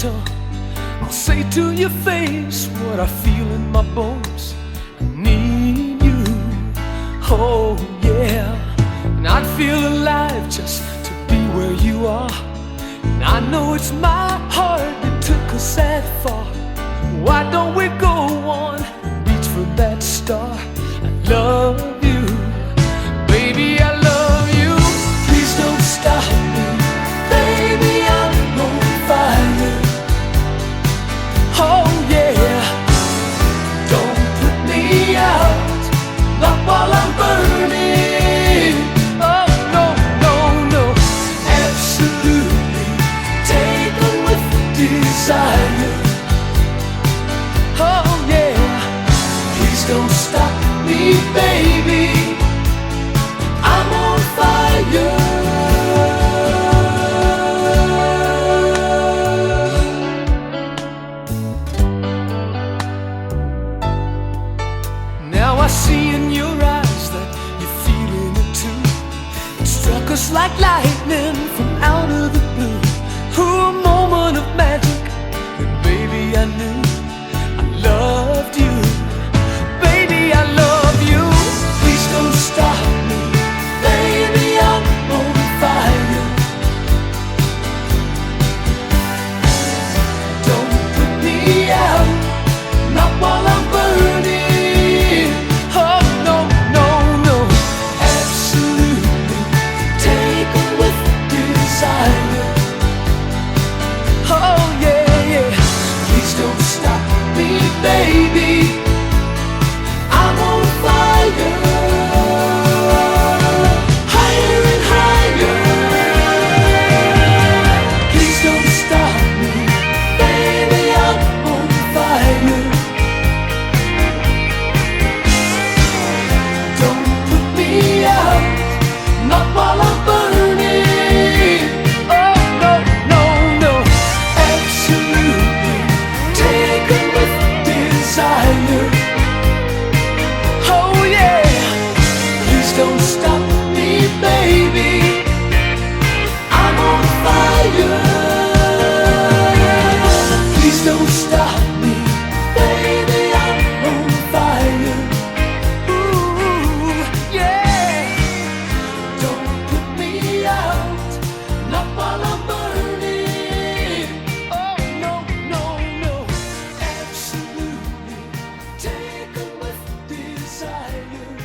tongue. I'll say to your face what I feel in my bones. I need you, oh yeah. And I'd feel alive just to be where you are. And I know it's my heart that took us that far. Why don't we go on and reach for that star? I love you, baby, I love you. Please don't stop me, baby, I'm on fire. Oh yeah, don't put me out, not while I'm burning. Oh no, no, no, absolutely taken with desire. Oh yeah, please don't stop me, baby, I'm on fire. Now I see in your eyes that you're feeling it too. It struck us like lightning from out of the blue. A moment of magic, and baby I knew I loved you. Baby, I love you. Please don't stop me, baby, I'm on fire. Don't put me out, not while I'm burning. Oh no, no, no, absolutely taken with desire. Oh yeah, yeah, please don't stop me, baby, I'm on fire. Higher and higher. Please don't stop me, baby, I'm on fire. Don't put me out, not while I'm burning. Oh no, no, no, absolutely taken with desire. Oh yeah, please don't stop me, baby, I'm on fire. Please don't stop me, baby, I'm on fire. Ooh, yeah, don't put me out, not while I'm burning. Oh no, no, no, absolutely taken with desire.